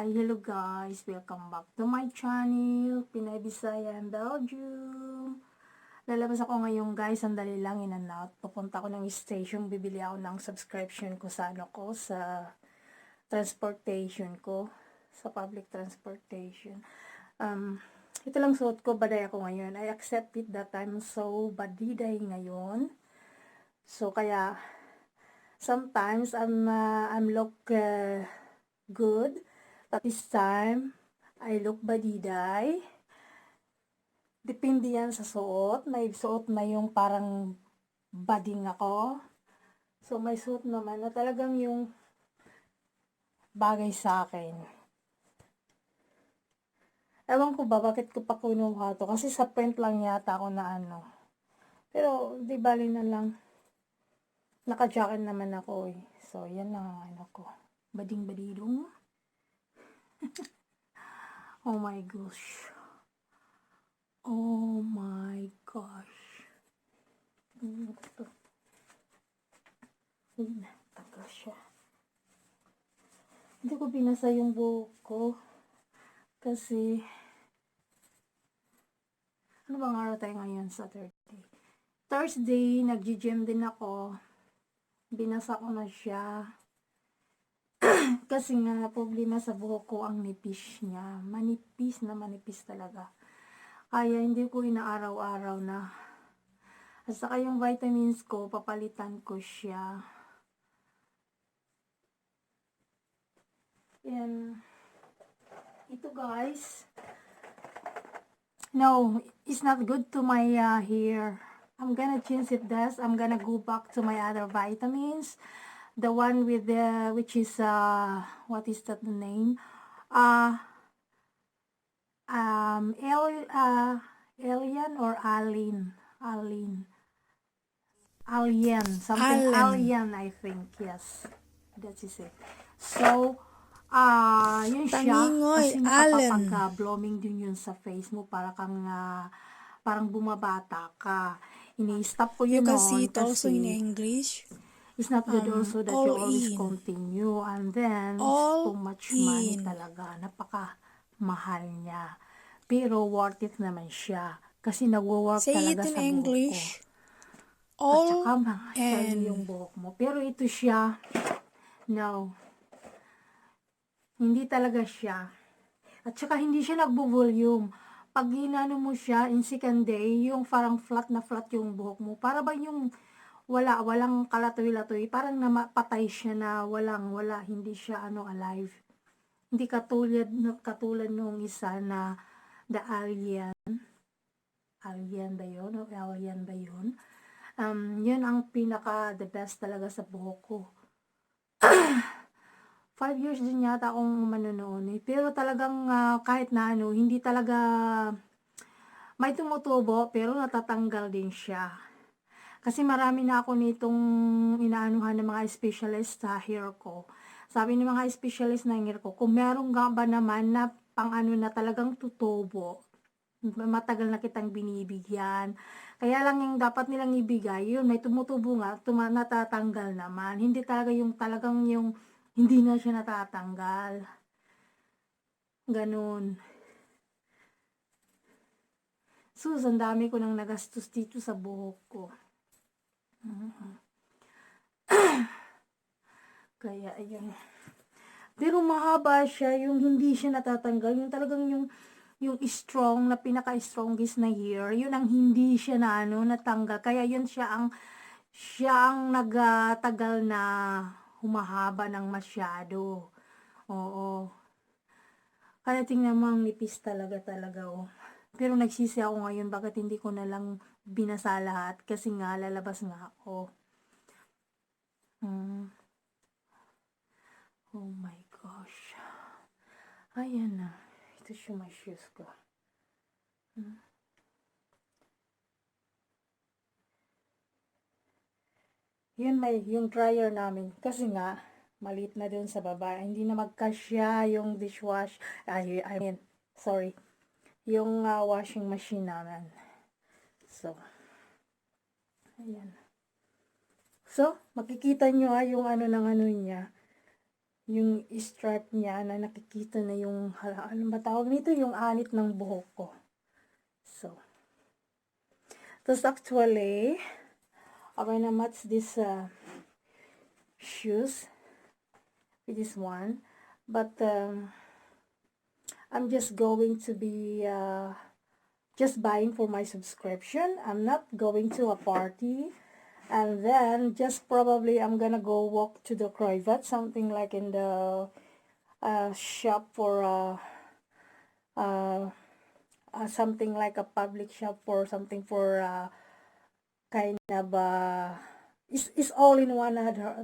Hi, hello guys! Welcome back to my channel, Pinay Bisaya and Belgium. Lalabas ako ngayon guys, sandali lang, in and out. Pupunta ako ng station, bibili ako ng subscription ko sa sa transportation ko, sa public transportation. Ito lang suot ko, baday ako ngayon. I accept it that I'm so badiday ngayon. So kaya, sometimes I'm look good. But this time, I look badiday. Depende yan sa suot. May suot na yung parang bading ako. So, may suot naman na talagang yung bagay sa akin. Ewan ko ba, bakit ko pa kinuha to? Kasi sa print lang yata ako na ano. Pero, di bali na lang. Naka-jacket naman ako eh. So, yan lang ang ano ko. Bading-badidong. Oh my gosh. Oh my gosh. Ano to? Ayun, tagal siya. Hindi ko binasa yung buhok ko. Kasi, ano bang araw tayo ngayon? Saturday. Thursday, nag-gym din ako. Binasa ko na siya. Kasi nga, problema sa buhok ko ang nipis niya. Manipis na manipis talaga. Kaya hindi ko inaaraw-araw na. At saka yung vitamins ko, papalitan ko siya. Yan. Ito guys. No, it's not good to my hair. I'm gonna change it this. I'm gonna go back to my other vitamins. The one with the, which is, what is that the name? Alien or Alin? Alien. Something Alien, I think. Yes. That is it. So, yun siya. Kasi nakapapag-blooming din yun sa face mo. Para kang, parang bumabata ka. Ini-stop ko yun You can noon see it also in kasi English. it's not good also that you always in. continue, and then it's too much money talaga. Napaka-mahal niya. Pero worth it naman siya. Kasi nagwo-work talaga sa buhok ko. At saka mga shiny yung buhok mo. Pero ito siya, no. Hindi talaga siya. At saka hindi siya nagbo-volume. Pag ginano mo siya in second day, yung parang flat na flat yung buhok mo. Para ba yung walang kalatoy-latoy, parang napatay siya na wala, hindi siya alive. Hindi katulad nung isa na the alien ba yun? O alien ba yun? Yun ang pinaka the best talaga sa buhok ko. 5 years din yata akong manonoon eh. Pero talagang kahit na hindi talaga may tumutubo, pero natatanggal din siya. Kasi marami na ako nitong inaanuhan ng mga specialist sa hair ko. Sabi ng mga specialist na hair ko, kung meron nga ba naman na pang na talagang tutubo, matagal na kitang binibigyan. Kaya lang yung dapat nilang ibigay, yun, may tumutubo nga, natatanggal naman. Hindi talaga yung talagang yung hindi na siya natatanggal. Ganun. Sus, ang dami ko nang nagastos dito sa buhok ko. Kaya ayun. Pero mahaba siya, yung hindi siya natatanggal, yung talagang yung strong na pinaka-strongest na hair, yun ang hindi siya na natanggal. Kaya yun siya ang nagtagal na humahaba ng masyado. Oo. Kaya tingnan mo ang nipis talaga oh. Pero nagsisi ako ngayon bakit hindi ko na lang binasa lahat kasi nga lalabas nga ako. Oh my gosh. Ayan na. Ito siya my shoes ko. Yun yung dryer namin. Kasi nga, maliit na doon sa baba. Hindi na magkasya yung yung washing machine namin. So, ayan. So, makikita nyo yung niya. yung stripe niya na nakikita na yung, ano ba tawag nito? Yung anit ng buhok ko. So, tapos actually, I'm gonna match this shoes with this one. But, I'm just going to be, just buying for my subscription. I'm not going to a party. And then, just probably, I'm gonna go walk to the private, something like in the shop for, something like a public shop for something for, kind of, it's all in one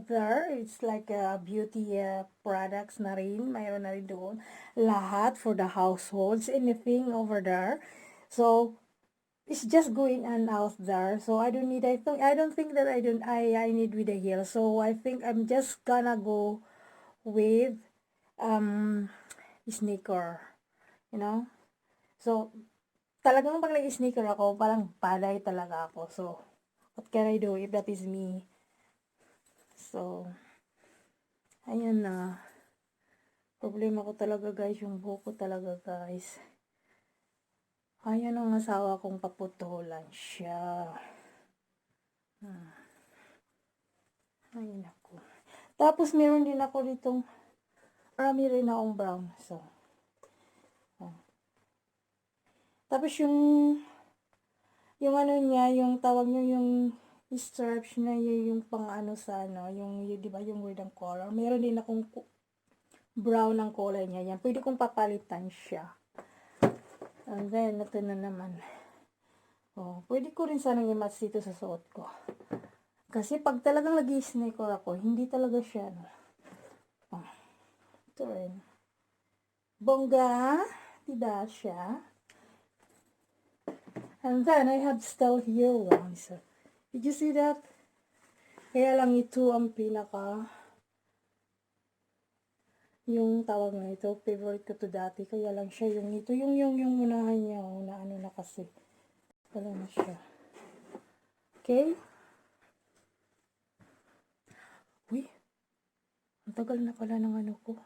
there. It's like beauty products na rin. Mayroon na rin doon. Lahat for the households, anything over there. So, it's just going on out there. So I don't need, I don't think that I need with the heel. So I think I'm just gonna go with sneaker, you know. So talagang pag nag-sneaker ako, parang paday talaga ako. So what can I do if that is me? So ayan na. Problema ko talaga guys, yung buhok ko talaga guys. Ayan ang asawa kong paputulan siya. Ayun ako. Tapos meron din ako ditong, marami rin akong brown. So, tapos yung ano niya, yung tawag nyo, yung stripes na yung pang ano sa ano, yung di ba yung weird ang color. Meron din akong brown ang color niya. Yan, pwede kong papalitan siya. And then, ito na naman. Oh, pwede ko rin sanang i-match dito sa suot ko. Kasi pag talagang nag-sneaker ako, hindi talaga siya, no. Oh, ito rin. Bongga, diba siya? And then, I have still here one. So, did you see that? Kaya lang ito ang pinaka, yung tawag na ito, favorite ko to dati. Kaya lang siya yung ito, yung unahan niya, na ano na kasi. Wala na siya. Okay? Uy, ang tagal na pala ng ano ko.